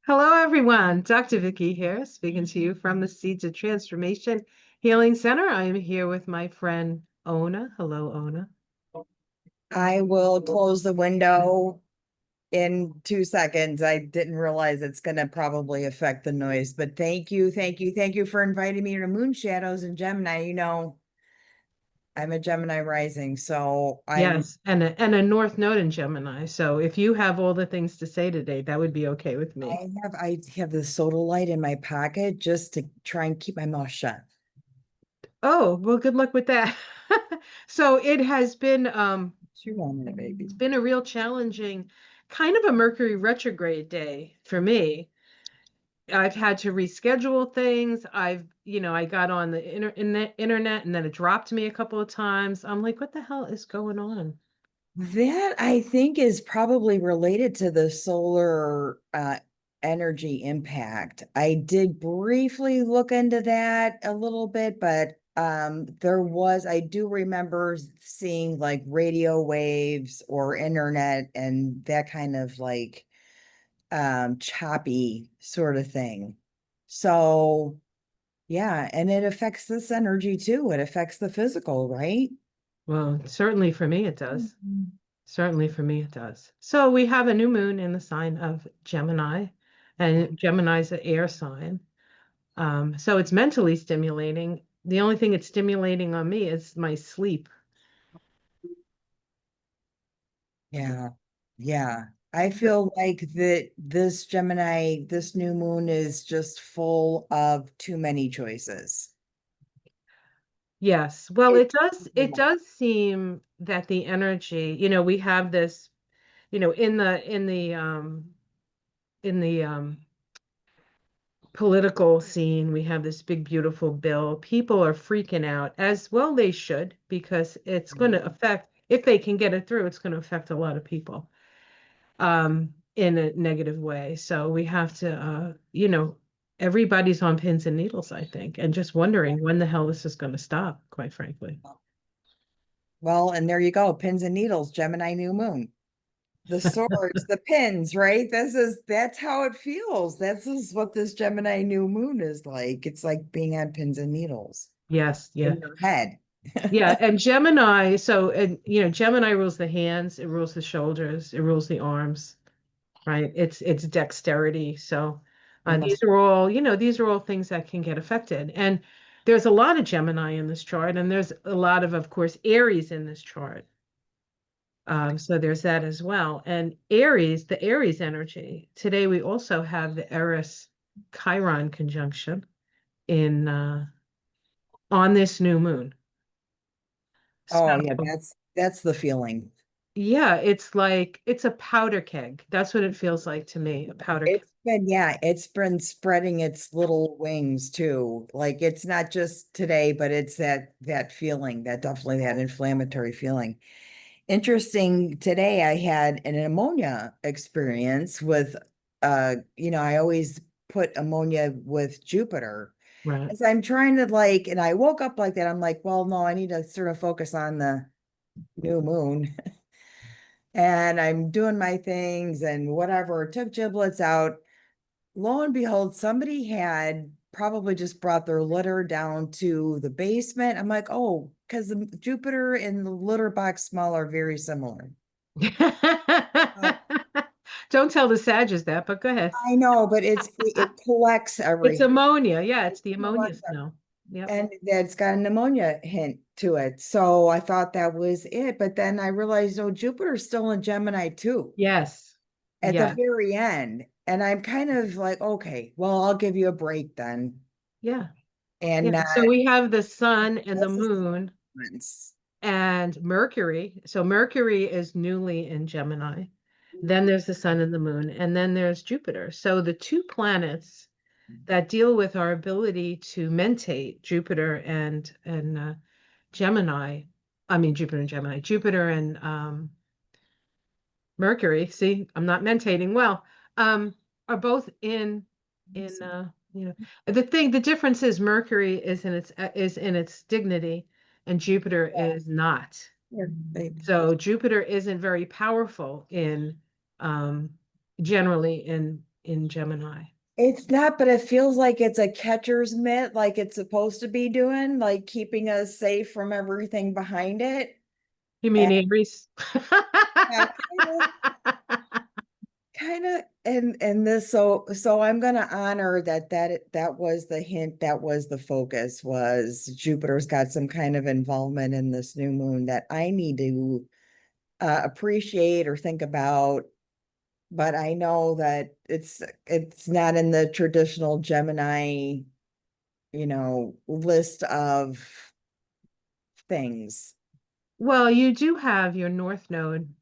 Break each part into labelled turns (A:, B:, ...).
A: Hello, everyone. Dr. Vicky here, speaking to you from the Seeds of Transformation Healing Center. I am here with my friend Ona. Hello, Ona.
B: I will close the window in 2 seconds. I didn't realize it's going to probably affect the noise, but thank you for inviting me to Moon Shadows and Gemini. I'm a Gemini rising, so
A: Yes, and a North Node in Gemini. So if you have all the things to say today, that would be okay with me.
B: I have the soda light in my pocket just to try and keep my mouth shut.
A: Oh, well, good luck with that. So it has been
B: Chew on it, baby.
A: it's been a real challenging kind of a Mercury retrograde day for me. I've had to reschedule things. I got on the internet and then it dropped me a couple of times. I'm like, what the hell is going on?
B: That I think is probably related to the solar energy impact. I did briefly look into that a little bit, but I do remember seeing like radio waves or internet and that kind of like choppy sort of thing. So yeah, and it affects this energy too. It affects the physical, right?
A: Well, certainly for me it does. Certainly for me it does. So we have a new moon in the sign of Gemini, and Gemini is an air sign. So it's mentally stimulating. The only thing it's stimulating on me is my sleep.
B: Yeah. Yeah. I feel like that this Gemini, this new moon is just full of too many choices.
A: Yes. Well,
B: It's too
A: it
B: much.
A: does seem that the energy, we have this, in the political scene, we have this big, beautiful bill. People are freaking out, as well they should, because it's going to affect, if they can get it through, it's going to affect a lot of people in a negative way. So we have to, everybody's on pins and needles, I think, and just wondering when the hell this is going to stop, quite frankly.
B: Well, and there you go. Pins and needles, Gemini new moon. The swords, the pins, right? That's how it feels. This is what this Gemini new moon is like. It's like being on pins and needles
A: Yes, yeah.
B: in your head.
A: Yeah, and Gemini, Gemini rules the hands, it rules the shoulders, it rules the arms, right? It's dexterity. So
B: It must,
A: these are all things that can get affected. And there's a lot of Gemini in this chart, and there's a lot of course, Aries in this chart. So there's that as well. And Aries, the Aries energy. Today we also have the Eris Chiron conjunction in on this new moon.
B: oh yeah,
A: So
B: that's the feeling.
A: yeah, it's like it's a powder keg. That's what it feels like to me, a powder keg.
B: It's been spreading its little wings too. Like it's not just today, but it's that feeling, that definitely that inflammatory feeling. Interesting, today I had an ammonia experience with I always put ammonia with Jupiter.
A: Right.
B: As I'm trying to like, and I woke up like that. I'm like, well, no, I need to sort of focus on the new moon. And I'm doing my things and whatever, took giblets out. Lo and behold, somebody had probably just brought their litter down to the basement. I'm like, oh, because the Jupiter and the litter box smell are very similar. Uh,
A: Don't tell the Sages that, but go ahead.
B: I know, but it collects
A: It's
B: everything.
A: ammonia. Yeah, it's the ammonia
B: Collects
A: smell. Yep.
B: And that's got a pneumonia hint to it. So I thought that was it. But then I realized, oh, Jupiter's still in Gemini too
A: Yes.
B: at the
A: Yeah.
B: very end. And I'm kind of like, okay, well, I'll give you a break then.
A: Yeah. Yeah.
B: And
A: So we have the sun and the
B: this is
A: moon
B: months.
A: and Mercury. So Mercury is newly in Gemini. Then there's the sun and the moon, and then there's Jupiter. So the two planets that deal with our ability to mentate, Jupiter and Gemini. I mean Jupiter and Gemini, Jupiter and Mercury. See, I'm not mentating well. Are both in the difference is Mercury is in its dignity, and Jupiter is not.
B: Here, baby.
A: So Jupiter isn't very powerful in generally in in Gemini.
B: It's not, but it feels like it's a catcher's mitt, like it's supposed to be doing, like keeping us safe from everything behind it.
A: You mean
B: And
A: Aries?
B: yeah, kind of, and this, so I'm gonna honor that was the hint, that was the focus, was Jupiter's got some kind of involvement in this new moon that I need to appreciate or think about. But I know that it's not in the traditional Gemini, list of things.
A: Well, you do have your North Node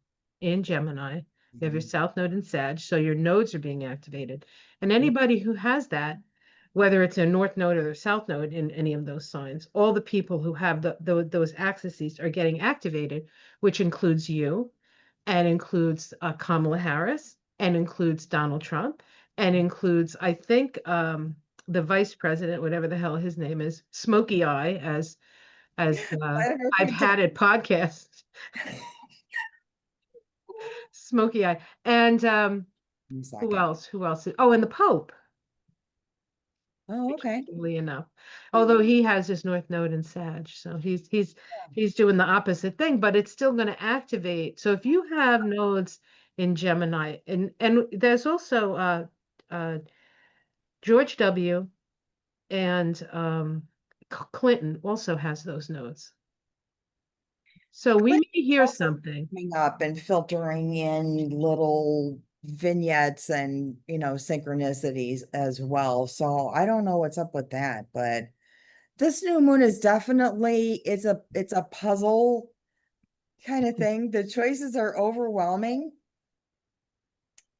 A: in Gemini. You have your
B: Mhm.
A: South Node in Sag, so your nodes are being activated. And
B: Yeah.
A: anybody who has that, whether it's a North Node or a South Node in any of those signs, all the people who have those axes are getting activated, which includes you, and includes Kamala Harris, and includes Donald Trump, and includes, I think, the vice president, whatever the hell his name is, Smokey Eye, as
B: I don't know if
A: I've
B: you took
A: had it podcast, Smokey Eye, and
B: a
A: who
B: second.
A: else? Who else? Oh, and the Pope.
B: Oh, okay.
A: Interestingly enough, although he has his North Node in Sag, so he's doing the opposite thing, but it's still going to activate. So if you have nodes in Gemini, and there's also George W. and Clinton also has those nodes. So we
B: Click
A: may hear
B: also
A: something.
B: coming up and filtering in little vignettes and synchronicities as well. So I don't know what's up with that, but this new moon is definitely, it's a puzzle kind of thing. The choices are overwhelming.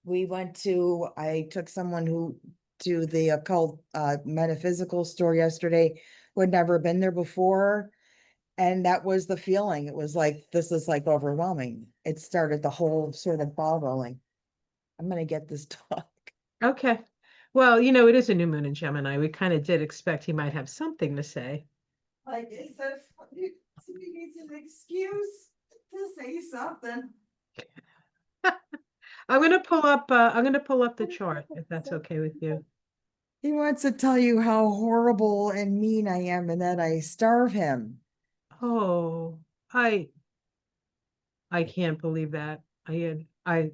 B: I took someone who to the occult metaphysical store yesterday who had never been there before. And that was the feeling. It was like, this is like overwhelming. It started the whole sort of ball rolling. I'm gonna get this dog.
A: Okay. Well, it is a new moon in Gemini. We kind of did expect he might have something to say.
B: Like, is that he needs an excuse to say something?
A: I'm gonna pull up the chart if that's okay with you.
B: He wants to tell you how horrible and mean I am and that I starve him.
A: Oh, I can't believe that. I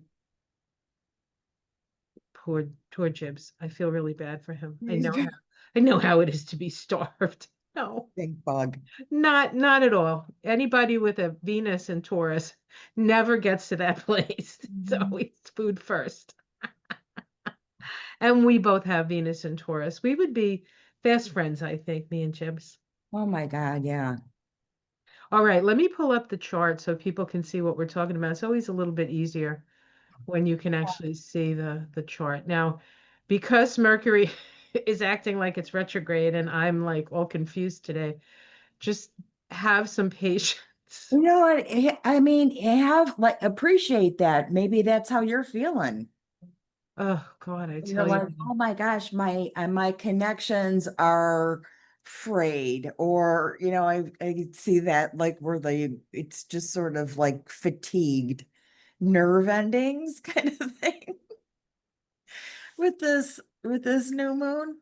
A: poor Jibs. I feel really bad for him.
B: He's a
A: I know how it is to be starved. No,
B: big bug.
A: not at all. Anybody with a Venus and Taurus never gets to that place. It's
B: Mhm.
A: always food first. And we both have Venus and Taurus. We would be fast friends, I think, me and Jibs.
B: Oh my God, yeah.
A: All right, let me pull up the chart so people can see what we're talking about. It's always a little bit easier when you can actually see the chart. Now, because Mercury is acting like it's retrograde and I'm like all confused today, just have some patience.
B: You know what? I mean, have like appreciate that. Maybe that's how you're feeling.
A: Oh God, I
B: You're
A: tell you.
B: like, oh my gosh, my connections are frayed, or I see that like where it's just sort of like fatigued nerve endings kind of thing with this new moon.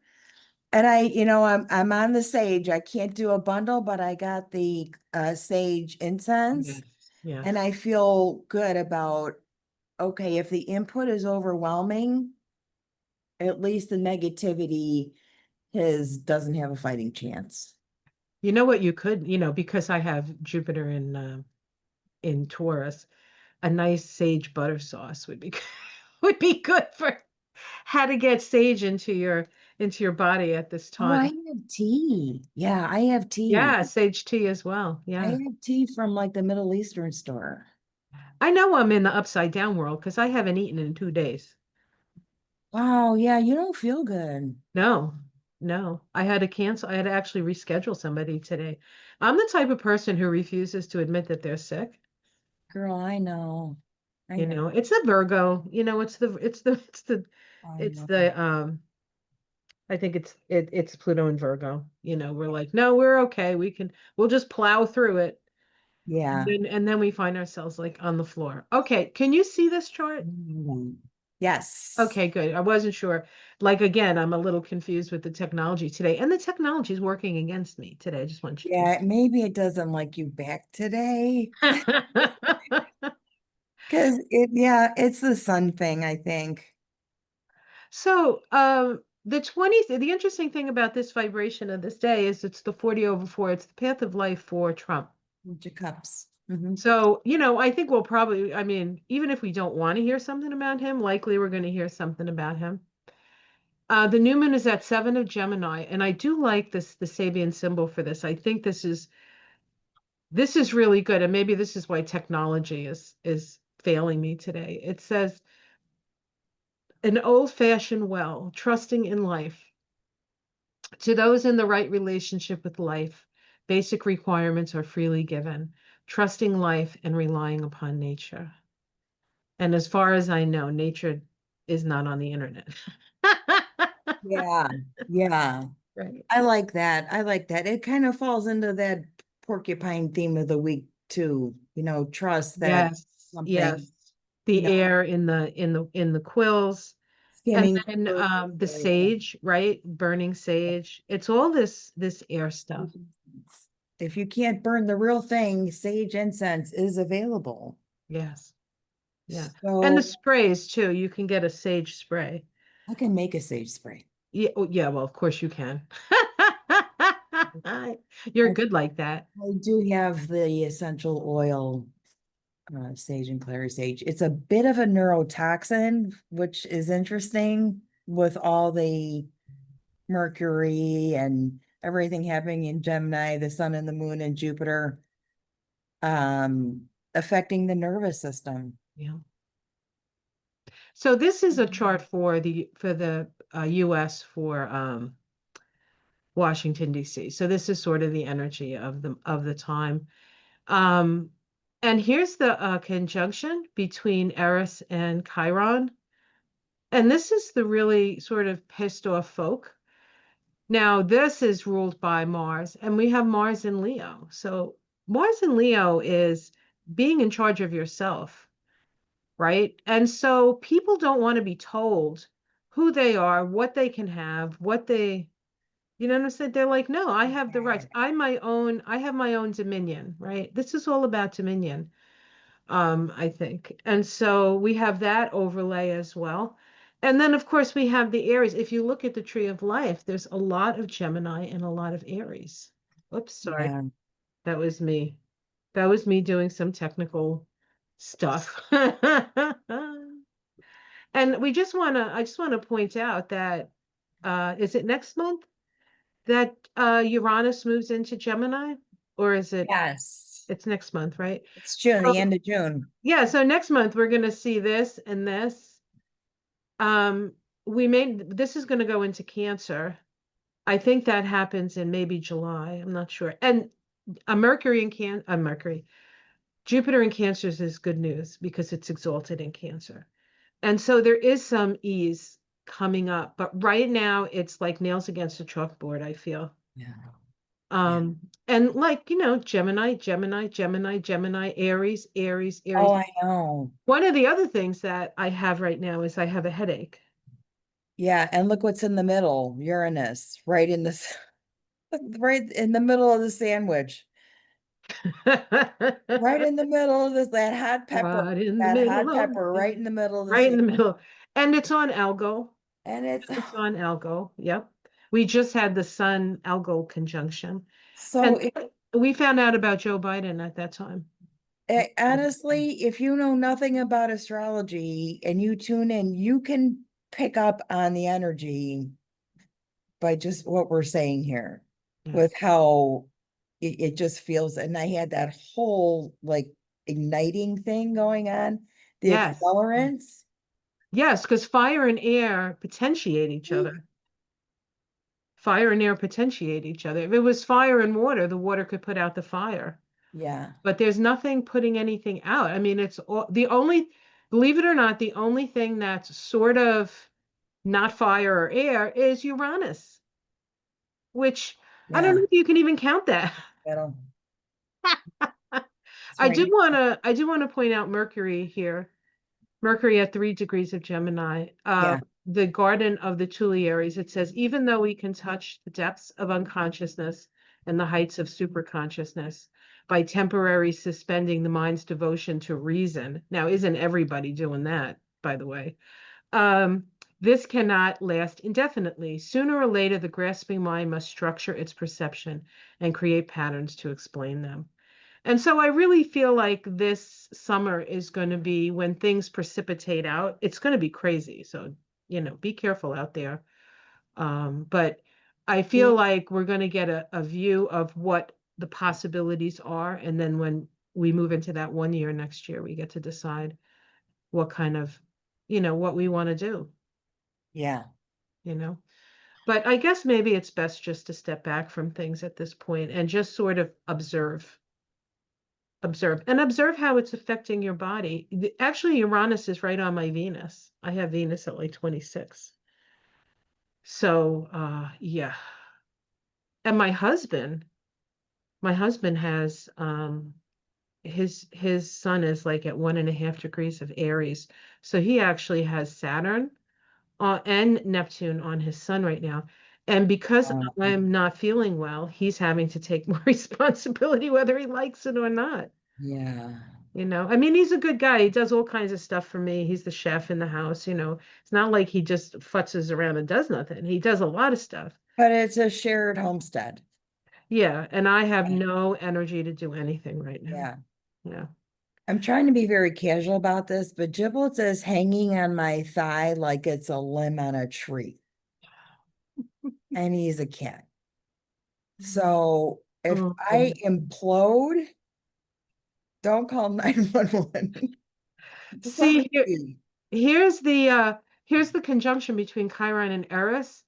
B: And I'm on the sage. I can't do a bundle, but I got the sage incense,
A: Yes, yes.
B: and I feel good about, okay, if the input is overwhelming, at least the negativity his doesn't have a fighting chance.
A: You know what you could, because I have Jupiter in Taurus, a nice sage butter sauce would be would be good for how to get sage into your body at this
B: Oh, I
A: time.
B: have tea. Yeah, I have tea.
A: Yeah, sage tea as well.
B: I
A: Yeah.
B: have tea from like the Middle Eastern store.
A: I know I'm in the upside down world because I haven't eaten in 2 days.
B: Wow, yeah, you don't feel good.
A: No, no. I had to cancel. I had to actually reschedule somebody today. I'm the type of person who refuses to admit that they're sick.
B: Girl, I know. I know.
A: It's the Virgo,
B: I
A: it's
B: know.
A: the I think it's Pluto and Virgo. We're like, no, we're okay. We'll just plow through it.
B: Yeah.
A: And then we find ourselves like on the floor. Okay, can you see this chart?
B: Mm. Yes.
A: Okay, good. I wasn't sure. Like again, I'm a little confused with the technology today, and the technology is working against me today. I just want you
B: Yeah, maybe it doesn't like you back today.
A: to.
B: Because yeah, it's the sun thing, I think.
A: So, the 20th, the interesting thing about this vibration of this day is it's the 40 over 4. It's the path of life for Trump.
B: Page of Cups. Hmm.
A: So, I think we'll probably, I mean, even if we don't want to hear something about him, likely we're going to hear something about him. The new moon is at 7 of Gemini, and I do like the Sabian symbol for this. I think this is really good, and maybe this is why technology is failing me today. It says an old-fashioned well, trusting in life. To those in the right relationship with life, basic requirements are freely given, trusting life and relying upon nature. And as far as I know, nature is not on the internet.
B: Yeah, yeah.
A: Right.
B: I like that. I like that. It kind of falls into that porcupine theme of the week too. Trust that
A: Yes,
B: something,
A: yes.
B: you
A: The
B: know,
A: air in the quills, and
B: skimming
A: then
B: the
A: the
B: surface.
A: sage, right? Burning sage. It's all this air stuff.
B: If you can't burn the real thing, sage incense is available.
A: Yes. Yeah. And the
B: So
A: sprays too. You can get a sage spray.
B: I can make a sage spray.
A: Yeah, oh, yeah, well, of course you can. You're
B: I,
A: good like that.
B: I do have the essential oil, sage and clary sage. It's a bit of a neurotoxin, which is interesting with all the Mercury and everything happening in Gemini, the sun and the moon and Jupiter, affecting the nervous system.
A: Yeah. So this is a chart for the US for Washington D.C. So this is sort of the energy of the time. Um and here's the conjunction between Eris and Chiron. And this is the really sort of pissed off folk. Now, this is ruled by Mars, and we have Mars in Leo. So, Mars in Leo is being in charge of yourself, right? And so, people don't want to be told who they are, what they can have, what what I'm saying? They're like, no, I have the rights. I have my own dominion, right? This is all about dominion, I think. And so we have that overlay as well. And then, of course, we have the Aries. If you look at the tree of life, there's a lot of Gemini and a lot of Aries. Oops, sorry.
B: Yeah.
A: That was me. That was me doing some technical stuff. And I just want to point out that, is it next month that Uranus moves into Gemini? Or
B: Yes.
A: it's next month, right?
B: It's June, the
A: So
B: end of June.
A: yeah, so next month we're going to see this and this. Um, this is going to go into Cancer. I think that happens in maybe July. I'm not sure. And Mercury, Jupiter in Cancers is good news because it's exalted in Cancer. And so there is some ease coming up, but right now it's like nails against a chalkboard, I feel.
B: Yeah. Yeah.
A: And like, Gemini, Gemini, Gemini, Gemini, Aries, Aries, Aries.
B: Oh, I know.
A: One of the other things that I have right now is I have a headache.
B: Yeah. And look what's in the middle, Uranus, right in this, right in the middle of the sandwich, right in the middle of this,
A: Right in the
B: that
A: middle
B: hot
A: of
B: pepper, right in the middle of the
A: right in the
B: sandwich.
A: middle. And it's on Algo.
B: And it's
A: It's on Algo. Yep. We just had the Sun Algo conjunction.
B: so
A: And we found out about Joe Biden at that time.
B: honestly, if you know nothing about astrology and you tune in, you can pick up on the energy by just what we're saying here
A: Yes.
B: with how it just feels. And I had that whole like igniting thing going on, the
A: Yes.
B: accelerants.
A: Yes, because fire and air potentiate each other. Fire and air potentiate each other. If it was fire and water, the water could put out the fire.
B: Yeah.
A: But there's nothing putting anything out. I mean, the only, believe it or not, the only thing that's sort of not fire or air is Uranus, which I don't
B: Yeah.
A: know if you can even count that.
B: That'll, it's
A: I
B: right
A: do
B: here.
A: want to I do want to point out Mercury here. Mercury at 3 degrees of Gemini.
B: Yeah.
A: The garden of the Tuileries, it says, even though we can touch the depths of unconsciousness and the heights of superconsciousness by temporarily suspending the mind's devotion to reason. Now, isn't everybody doing that, by the way? Um, this cannot last indefinitely. Sooner or later, the grasping mind must structure its perception and create patterns to explain them. And so I really feel like this summer is going to be when things precipitate out. It's going to be crazy. So, be careful out there. But I
B: Yeah.
A: feel like we're going to get a view of what the possibilities are. And then when we move into that 1 year next year, we get to decide what kind of, what we want to do,
B: Yeah.
A: you know. But I guess maybe it's best just to step back from things at this point and just sort of observe how it's affecting your body. Actually, Uranus is right on my Venus. I have Venus at like 26. So, yeah. And my husband has his sun is like at 1.5 degrees of Aries. So he actually has Saturn and Neptune on his sun right now. And because I'm not feeling well, he's having to take more responsibility, whether he likes it or not.
B: Yeah.
A: I mean, he's a good guy. He does all kinds of stuff for me. He's the chef in the house. It's not like he just futzes around and does nothing. He does a lot of stuff.
B: But it's a shared homestead.
A: Yeah, and I have
B: Yeah.
A: no energy to do anything right now.
B: Yeah.
A: Yeah.
B: I'm trying to be very casual about this, but giblets is hanging on my thigh like it's a limb on a tree. And he's a cat. So if
A: Oh,
B: I
A: boy.
B: implode, don't call 911. Just let
A: See,
B: me be.
A: here's the conjunction between Chiron and Eris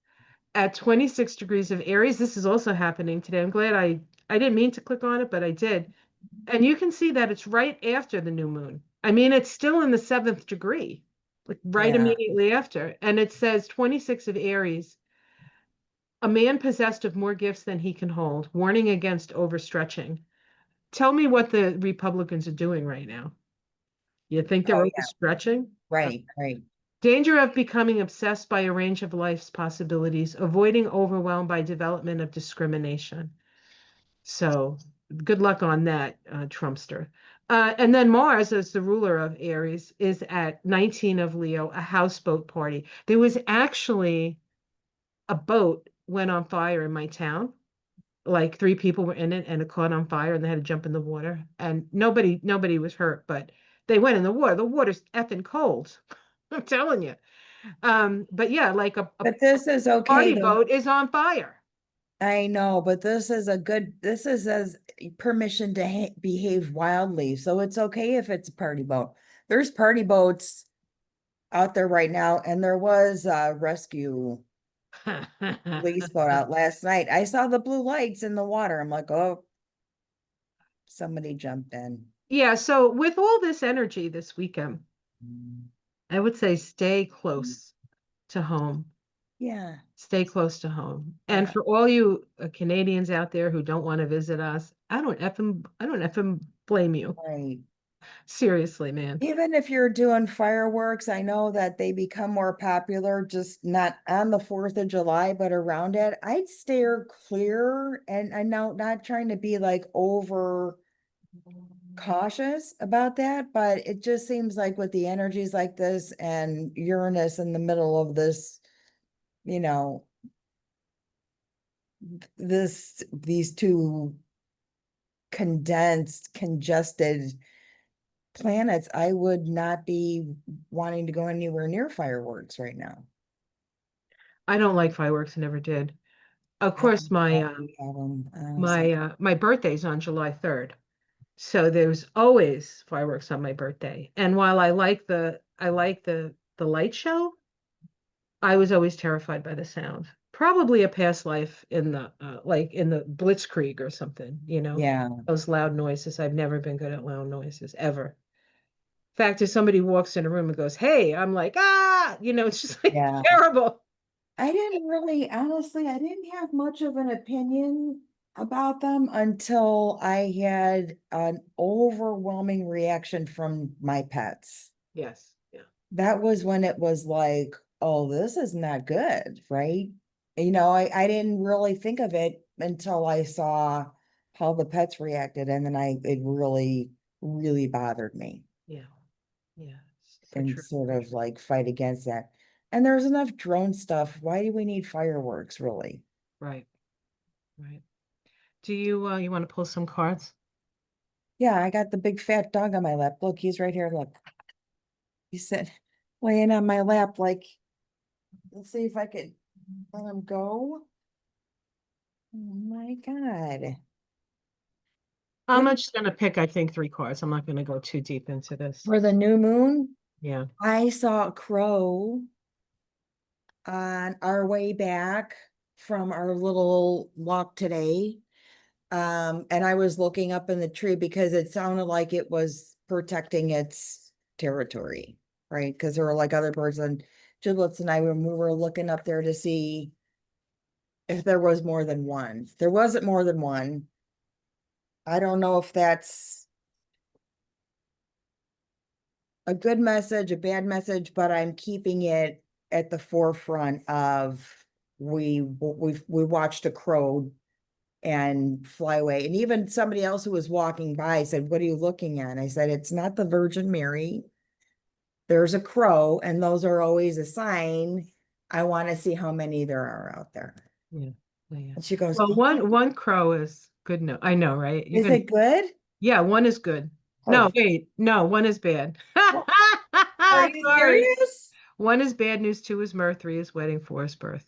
A: at 26 degrees of Aries. This is also happening today. I'm glad I didn't mean to click on it, but I did. And you can see that it's right after the new moon. I mean, it's still in the seventh degree, like right
B: Yeah.
A: immediately after. And it says 26 of Aries, a man possessed of more gifts than he can hold, warning against overstretching. Tell me what the Republicans are doing right now. You think they're
B: Oh, yeah.
A: overstretching?
B: Right. Right.
A: Danger of becoming obsessed by a range of life's possibilities, avoiding overwhelm by development of discrimination. So good luck on that, Trumpster. And then Mars, as the ruler of Aries, is at 19 of Leo, a houseboat party. There was actually a boat went on fire in my town. Like 3 people were in it and it caught on fire and they had to jump in the water. And nobody was hurt, but they went in the water. The water's effing cold. I'm telling you. But yeah, like a
B: But this is okay
A: party
B: though.
A: boat is on fire.
B: I know, but this is as permission to behave wildly. So it's okay if it's a party boat. There's party boats out there right now, and there was a rescue police boat out last night. I saw the blue lights in the water. I'm like, oh, somebody jumped in.
A: Yeah, so with all this energy this weekend, I would say stay close to home.
B: Yeah,
A: Stay close to home. And
B: yeah,
A: for all you Canadians out there who don't want to visit us, I don't effing blame you.
B: right.
A: Seriously, man.
B: Even if you're doing fireworks, I know that they become more popular, just not on the 4th of July, but around it. I'd steer clear, and I know not trying to be like over cautious about that, but it just seems like with the energies like this and Uranus in the middle of this, you know, these two condensed, congested planets, I would not be wanting to go anywhere near fireworks right now.
A: I don't like fireworks, never did. Of
B: I
A: course,
B: don't
A: my
B: know if we have them, honestly.
A: my birthday's on July 3rd. So there's always fireworks on my birthday. And while I like the light show, I was always terrified by the sound. Probably a past life in the like in the Blitzkrieg or something.
B: Yeah,
A: Those loud noises. I've never been good at loud noises ever. In fact, if somebody walks in a room and goes, "Hey," I'm like, "Ah," it's just like
B: yeah.
A: terrible.
B: I didn't really, honestly, I didn't have much of an opinion about them until I had an overwhelming reaction from my pets.
A: Yes. Yeah.
B: that was when it was like, oh, this is not good, right? I didn't really think of it until I saw how the pets reacted, and then it really, really bothered me
A: Yeah, yeah, for
B: and
A: sure,
B: sort
A: for
B: of
A: sure.
B: like fight against that. And there's enough drone stuff. Why do we need fireworks, really?
A: Right, right. Do you want to pull some cards?
B: Yeah, I got the big fat dog on my lap. Look, he's right here. Look, he's sitting laying on my lap. Like, let's see if I could let him go. Oh my God.
A: I'm
B: Yep.
A: just gonna pick, I think, three cards. I'm not gonna go too deep into this.
B: For the new moon,
A: Yeah.
B: I saw a crow on our way back from our little walk today. And I was looking up in the tree because it sounded like it was protecting its territory, right? Because there were like other birds and giblets, and we were looking up there to see if there was more than one. There wasn't more than one. I don't know if that's a good message, a bad message, but I'm keeping it at the forefront of we watched a crow and fly away. And even somebody else who was walking by said, "What are you looking at?" And I said, "It's not the Virgin Mary. There's a crow, and those are always a sign. I want to see how many there are out there."
A: Yeah. Yeah, yeah.
B: And she goes,
A: Well,
B: "Okay,
A: one crow is good. No, I know, right? You're
B: is
A: gonna,
B: it good?"
A: yeah, one is good. No,
B: Perfect.
A: wait, no, one is bad.
B: Well, are you
A: Sorry.
B: serious?
A: One is bad news, two is mirth, three is wedding, four is birth.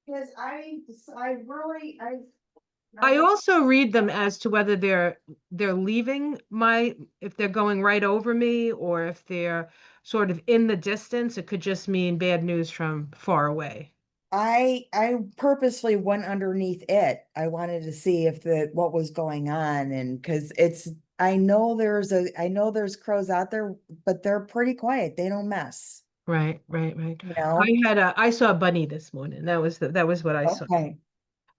B: Because I really,
A: I
B: I
A: also read them as to whether they're leaving my, if they're going right over me, or if they're sort of in the distance. It could just mean bad news from far away.
B: I purposely went underneath it. I wanted to see if what was going on, and because I know there's crows out there, but they're pretty quiet. They don't mess,
A: Right, right, right.
B: you know?
A: I saw a bunny this morning. That was what I saw.
B: Okay.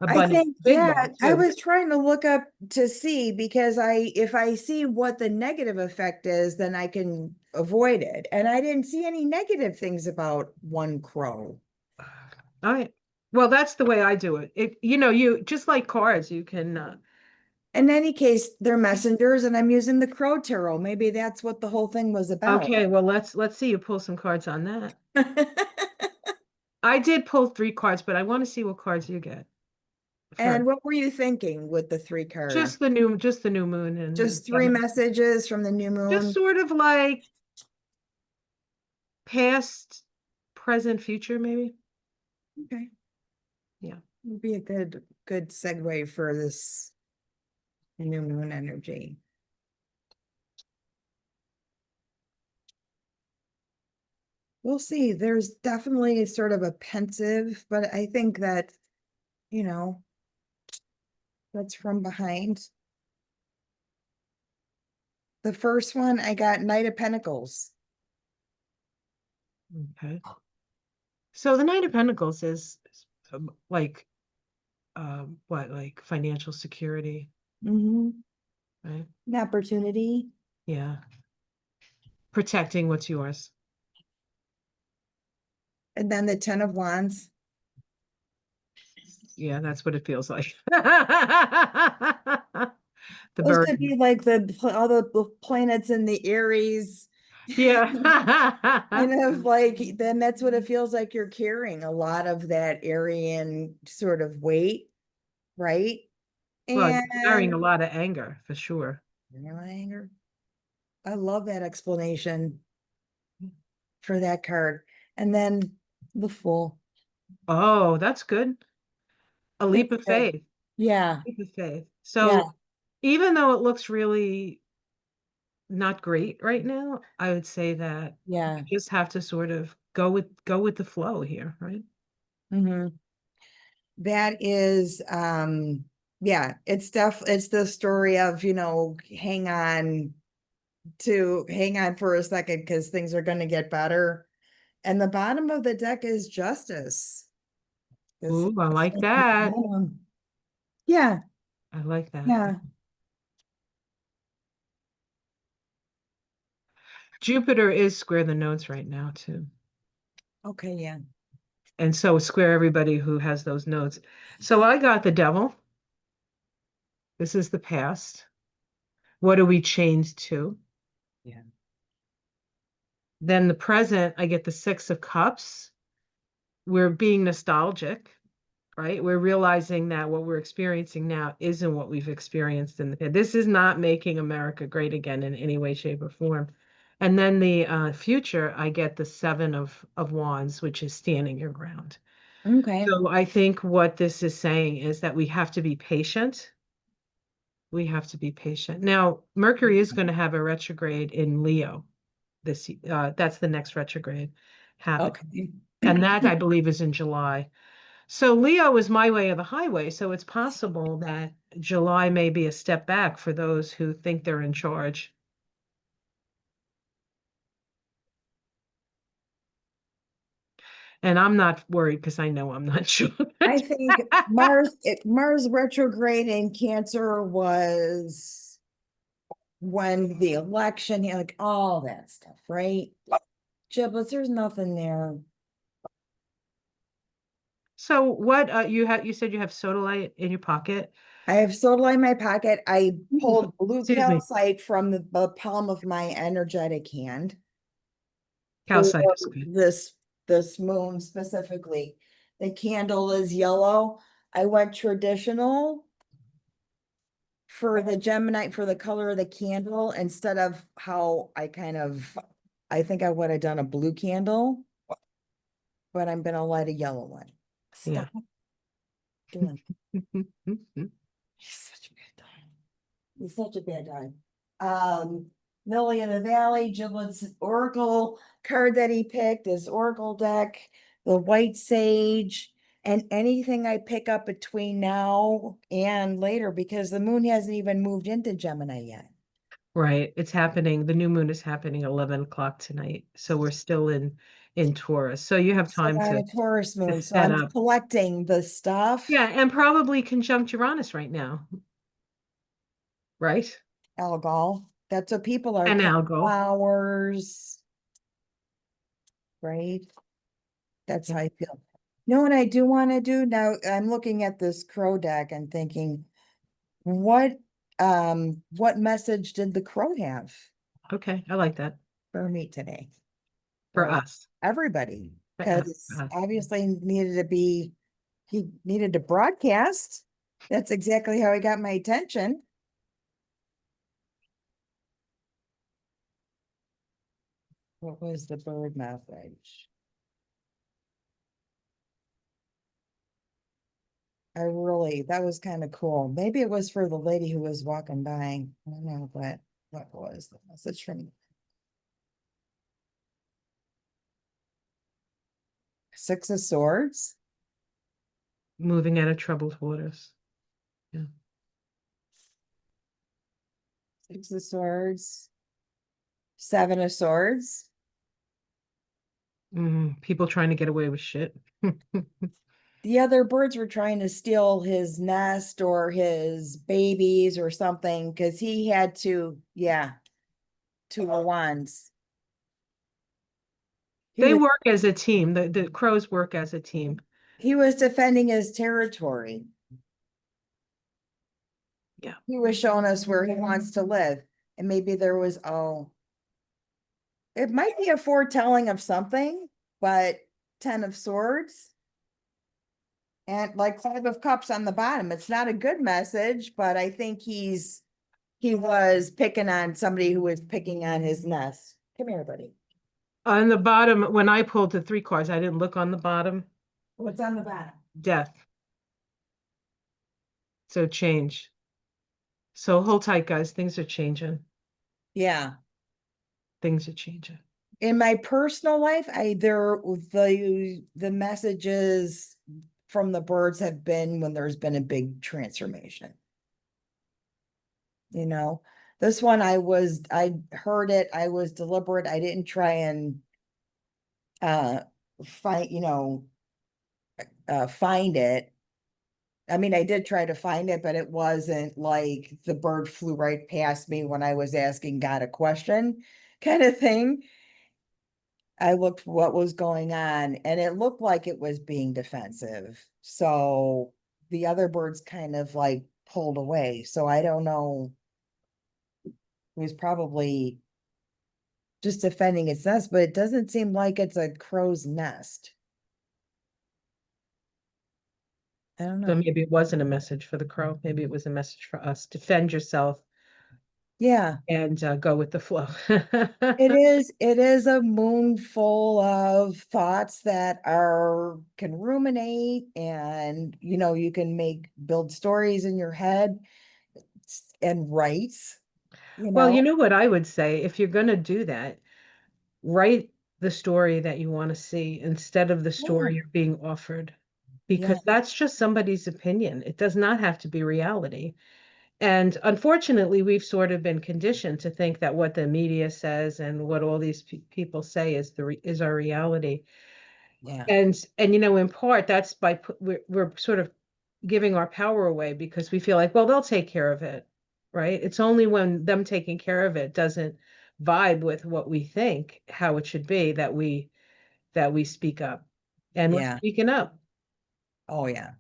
A: A
B: I
A: bunny,
B: think,
A: big
B: yeah,
A: one
B: I
A: too.
B: was trying to look up to see because if I see what the negative effect is, then I can avoid it. And I didn't see any negative things about one crow.
A: All right. Well, that's the way I do it. You just like cards, you can
B: In any case, they're messengers, and I'm using the crow tarot. Maybe that's what the whole thing was about.
A: okay, well let's see you pull some cards on that. I did pull three cards, but I want to see what cards you get
B: And
A: first.
B: what were you thinking with the three cards?
A: Just the new moon and
B: Just three
A: Gemini.
B: messages from the new
A: Just
B: moon?
A: sort of like past, present, future, maybe.
B: Okay.
A: Yeah.
B: Would be a good segue for this new moon energy. We'll see. There's definitely a sort of a pensive, but I think that, you know, that's from behind. The first one, I got Knight of Pentacles.
A: Okay. So the Knight of Pentacles is like what, like financial security,
B: Mm-hmm.
A: right?
B: An opportunity.
A: Yeah. Protecting what's yours.
B: And then the Ten of Wands.
A: Yeah, that's what it feels like. The
B: Those could be
A: burden.
B: like all the planets in the Aries.
A: Yeah.
B: Kind of like, then that's what it feels like you're carrying a lot of that Aryan sort of weight, right?
A: Well, you're carrying a
B: And
A: lot of anger for sure.
B: anger. I love that explanation for that card. And then the Fool.
A: Oh, that's good. A leap
B: It's
A: of
B: good.
A: faith.
B: Yeah,
A: Leap of faith.
B: yeah,
A: So even though it looks really not great right now, I would say that you
B: yeah.
A: just have to sort of go with the flow here, right?
B: Hmm. That is, yeah, it's the story of, hang on for a second because things are going to get better. And the bottom of the deck is Justice. This,
A: Ooh, I like that.
B: yeah,
A: I like that.
B: yeah.
A: Jupiter is square the nodes right now too.
B: Okay, yeah.
A: And so square everybody who has those nodes. So I got the devil. This is the past. What do we change to?
B: Yeah.
A: Then the present, I get the Six of Cups. We're being nostalgic, right? We're realizing that what we're experiencing now isn't what we've experienced in the past. This is not making America great again in any way, shape, or form. And then the future, I get the Seven of Wands, which is standing your ground.
B: Okay.
A: So I think what this is saying is that we have to be patient. We have to be patient. Now, Mercury is going to have a retrograde in Leo. That's the next retrograde happen.
B: Okay.
A: And that I believe is in July. So Leo is my way of the highway. So it's possible that July may be a step back for those who think they're in charge. And I'm not worried because I know I'm not sure.
B: I think Mars retrograde in Cancer was when the election, like all that stuff, right? Giblets, there's nothing there.
A: So what you said you have sodalite in your pocket.
B: I have soda in my pocket. I pulled blue
A: Excuse me.
B: calcite from the palm of my energetic hand for
A: Calcite is good.
B: this moon specifically. The candle is yellow. I went traditional for the Gemini for the color of the candle instead of how I think I would have done a blue candle, but I'm gonna light a yellow one.
A: Yeah.
B: Stop doing. He's such a bad time. He's such a bad time. Lily in the Valley, Giblet's Oracle card that he picked, his Oracle deck, the White Sage, and anything I pick up between now and later because the moon hasn't even moved into Gemini yet.
A: Right. It's happening. The new moon is happening 11 o'clock tonight. So we're still in Taurus. So you have
B: So
A: time
B: on
A: to,
B: a Taurus
A: to
B: moon, so
A: set
B: I'm
A: up.
B: collecting the stuff.
A: Yeah, and probably conjunct Uranus right now, right?
B: Algol. That's what people are
A: And
B: cutting
A: Algol.
B: flowers, right? That's
A: Yeah.
B: how I feel. You know what I do want to do now? I'm looking at this crow deck and thinking, what message did the crow have
A: Okay. I like that.
B: for me today?
A: For
B: Or
A: us.
B: everybody?
A: For us. For
B: Because
A: us.
B: obviously he needed to broadcast. That's exactly how he got my attention. What was the bird message? That was kind of cool. Maybe it was for the lady who was walking by. I don't know, but what was the message from Six of Swords?
A: Moving out of troubled waters. Yeah.
B: Six of Swords, Seven of Swords.
A: People trying to get away with shit.
B: The other birds were trying to steal his nest or his babies or something because he had two of wands. He
A: They
B: was
A: work as a team. The crows work as a team.
B: he was defending his territory.
A: Yeah.
B: He was showing us where he wants to live. And maybe there was, it might be a foretelling of something, but 10 of Swords and like 5 of Cups on the bottom. It's not a good message, but I think he was picking on somebody who was picking on his nest. Come here, buddy.
A: On the bottom, when I pulled the 3 cards, I didn't look on the bottom.
B: What's on the bottom?
A: Death. So change. So hold tight, guys. Things are changing.
B: Yeah.
A: Things are changing.
B: In my personal life, the messages from the birds have been when there's been a big transformation. You know, this one I heard it, I was deliberate, I didn't try and uh find, find it. I mean, I did try to find it, but it wasn't like the bird flew right past me when I was asking God a question. kind of thing. I looked what was going on and it looked like it was being defensive. So the other birds kind of like pulled away. So I don't know. It was probably just defending its nest, but it doesn't seem like it's a crow's nest. I don't
A: So
B: know.
A: maybe it wasn't a message for the crow. Maybe it was a message for us. Defend yourself
B: Yeah,
A: and go with the flow.
B: it is a moon full of thoughts that are can ruminate and you can build stories in your head and write, you
A: Well,
B: know.
A: you know what I would say? If you're going to do that, write the story that you want to see instead of the
B: Yeah,
A: story you're being offered,
B: yeah,
A: because that's just somebody's opinion. It does not have to be reality. And unfortunately, we've sort of been conditioned to think that what the media says and what all these people say is is our reality.
B: yeah,
A: And in part, that's by we're sort of giving our power away because we feel like, well, they'll take care of it, right? It's only when them taking care of it doesn't vibe with what we think how it should be that we speak up. And we're
B: yeah.
A: speaking up.
B: Oh yeah,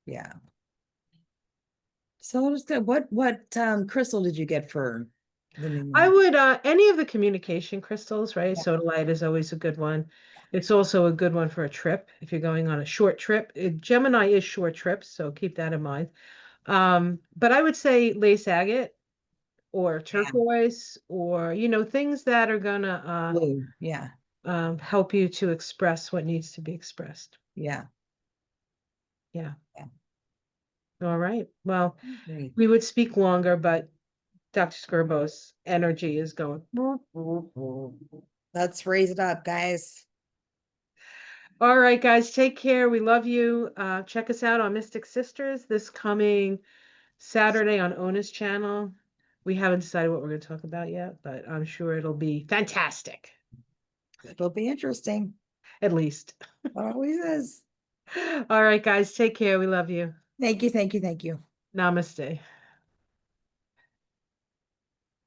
B: yeah. So just what crystal did you get for the new
A: I
B: moon?
A: would any of the communication crystals, right?
B: Yeah,
A: Sodalite is always a good one. It's also a good one for a trip if you're going on a short trip. Gemini is short trips, so keep that in mind. But I would say lace agate or
B: yeah,
A: turquoise or things that are gonna
B: blue. Yeah,
A: help you to express what needs to be expressed.
B: yeah,
A: Yeah.
B: yeah.
A: All right. Well,
B: Great.
A: we would speak longer, but Dr. Skirbo's energy is going.
B: Let's raise it up, guys.
A: All right, guys, take care. We love you. Check us out on Mystic Sisters this coming Saturday on Ona's channel. We haven't decided what we're going to talk about yet, but I'm sure it'll be fantastic,
B: It'll be interesting.
A: at least.
B: Always is.
A: All right, guys, take care. We love you.
B: Thank you, thank you, thank you.
A: Namaste.